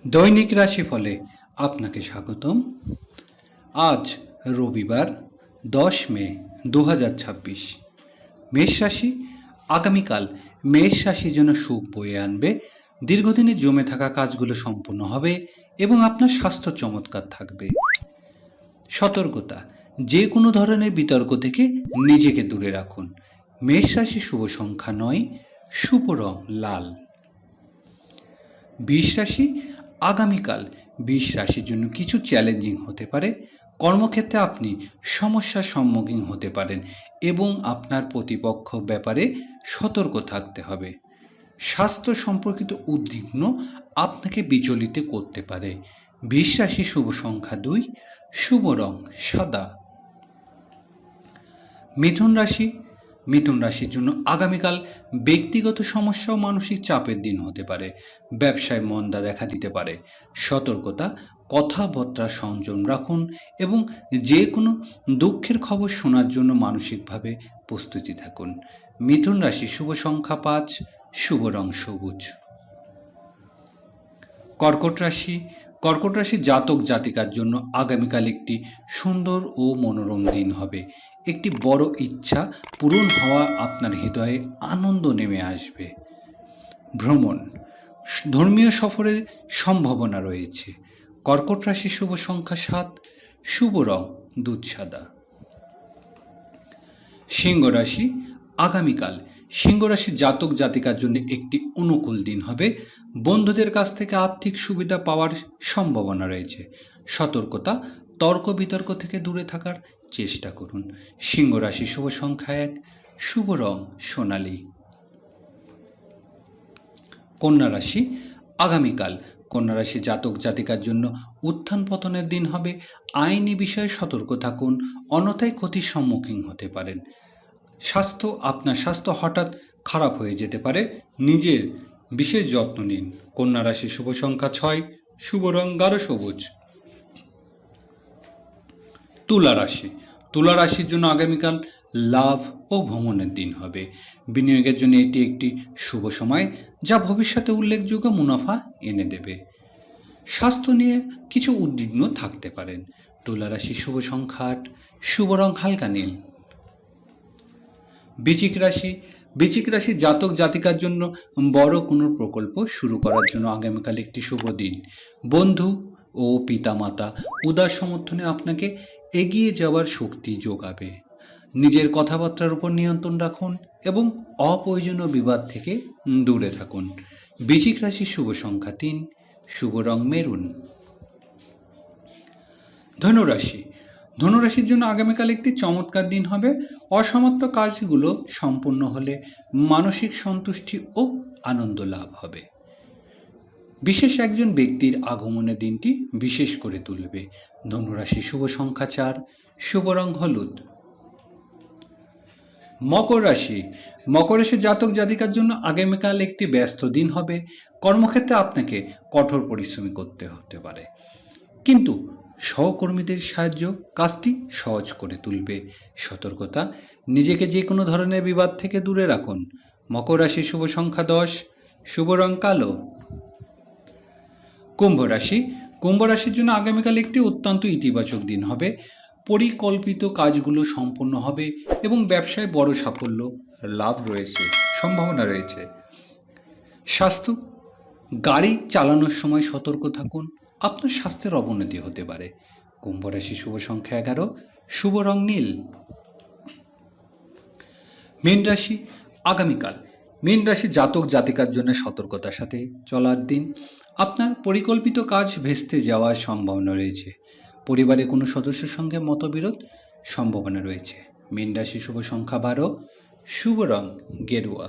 দৈনিক রাশিফলে আপনাকে স্বাগতম। আজ রবিবার 10 মে 2026। মেষ রাশি আগামীকাল মেষ রাশির জন্য সুখ বয়ে আনবে। দীর্ঘদিনের জমে থাকা কাজগুলো সম্পূর্ণ হবে এবং আপনার স্বাস্থ্য চমৎকার থাকবে। সতর্কতা, যে কোনো ধরনের বিতর্ক থেকে নিজেকে দূরে রাখুন। মেষ রাশি শুভ সংখ্যা 9, শুভ রং লাল। বৃষ রাশি আগামীকাল বৃষ রাশির জন্য কিছু চ্যালেঞ্জিং হতে পারে। কর্মক্ষেত্রে আপনি সমস্যার সম্মুখীন হতে পারেন এবং আপনার প্রতিপক্ষ ব্যাপারে সতর্ক থাকতে হবে। স্বাস্থ্য সম্পর্কিত উদ্বিগ্ন আপনাকে বিচলিত করতে পারে। বৃষ রাশি শুভ সংখ্যা 2, শুভ রং সাদা। মিথুন রাশির জন্য আগামীকাল ব্যক্তিগত সমস্যা ও মানসিক চাপের দিন হতে পারে। ব্যবসায় মন্দা দেখা দিতে পারে। সতর্কতা, কথাবার্তা সংযম রাখুন এবং যে কোনো দুঃখের খবর শোনার জন্য মানসিকভাবে প্রস্তুতি থাকুন। মিথুন রাশি শুভ সংখ্যা 5, শুভ রং সবুজ। কর্কট রাশি জাতক জাতিকার জন্য আগামীকাল একটি সুন্দর ও মনোরম দিন হবে। একটি বড় ইচ্ছা পূরণ হওয়া আপনার হৃদয়ে আনন্দ নেমে আসবে। ভ্রমণ, ধর্মীয় সফরের সম্ভাবনা রয়েছে। কর্কট রাশি শুভ সংখ্যা 7, শুভ রং দুধ সাদা। সিংহ রাশি আগামীকাল সিংহ রাশির জাতক জাতিকার জন্য একটি অনুকূল দিন হবে। বন্ধুদের কাছ থেকে আর্থিক সুবিধা পাওয়ার সম্ভাবনা রয়েছে। সতর্কতা, তর্ক বিতর্ক থেকে দূরে থাকার চেষ্টা করুন। সিংহ রাশি শুভ সংখ্যা 1, শুভ রং সোনালী। কন্যা রাশি আগামীকাল কন্যা রাশি জাতক জাতিকার জন্য উত্থান পতনের দিন হবে। আইনি বিষয়ে সতর্ক থাকুন, অন্যথায় ক্ষতির সম্মুখীন হতে পারেন। আপনার স্বাস্থ্য হঠাৎ খারাপ হয়ে যেতে পারে। নিজের বিশেষ যত্ন নিন। কন্যা রাশি শুভ সংখ্যা 6, শুভ রং গাঢ় সবুজ। তুলা রাশির জন্য আগামীকাল লাভ ও ভ্রমণের দিন হবে। বিনিয়োগের জন্য এটি একটি শুভ সময়, যা ভবিষ্যতে উল্লেখযোগ্য মুনাফা এনে দেবে। স্বাস্থ্য নিয়ে কিছু উদ্বিগ্ন থাকতে পারেন। তুলা রাশি শুভ সংখ্যা 8, শুভ রং হালকা নীল। বৃশ্চিক রাশি জাতক জাতিকার জন্য বড় কোনো প্রকল্প শুরু করার জন্য আগামীকাল একটি শুভ দিন। বন্ধু ও পিতামাতা উদার সমর্থনে আপনাকে এগিয়ে যাওয়ার শক্তি যোগাবে। নিজের কথাবার্তার উপর নিয়ন্ত্রণ রাখুন এবং অপ্রয়োজনীয় বিবাদ থেকে দূরে থাকুন। বৃশ্চিক রাশি শুভ সংখ্যা 3, শুভ রং মেরুন। ধনুরাশির জন্য আগামীকাল একটি চমৎকার দিন হবে। অসমাপ্ত কাজগুলো সম্পূর্ণ হলে মানসিক সন্তুষ্টি ও আনন্দ লাভ হবে। বিশেষ একজন ব্যক্তির আগমনের দিনটি বিশেষ করে তুলবে। ধনুরাশি শুভ সংখ্যা 4, শুভ রং হলুদ। মকর রাশি জাতক জাতিকার জন্য আগামীকাল একটি ব্যস্ত দিন হবে। কর্মক্ষেত্রে আপনাকে কঠোর পরিশ্রম করতে হতে পারে, কিন্তু সহকর্মীদের সাহায্য কাজটি সহজ করে তুলবে। সতর্কতা, নিজেকে যে কোনো ধরনের বিবাদ থেকে দূরে রাখুন। মকর রাশি শুভ সংখ্যা 10, শুভ রং কালো। কুম্ভ রাশির জন্য আগামীকাল একটি অত্যন্ত ইতিবাচক দিন হবে। পরিকল্পিত কাজগুলো সম্পূর্ণ হবে এবং ব্যবসায় বড় সাফল্য লাভ সম্ভাবনা রয়েছে। স্বাস্থ্য, গাড়ি চালানোর সময় সতর্ক থাকুন, আপনার স্বাস্থ্যের অবনতি হতে পারে। কুম্ভ রাশি শুভ সংখ্যা 11, শুভ রং নীল। মীন রাশি জাতক জাতিকার জন্য সতর্কতার সাথে চলার দিন। আপনার পরিকল্পিত কাজ ভেস্তে যাওয়ার সম্ভাবনা রয়েছে। পরিবারে কোনো সদস্যের সঙ্গে মতবিরোধ সম্ভাবনা রয়েছে। মীন রাশি শুভ সংখ্যা 12, শুভ রং গেরুয়া।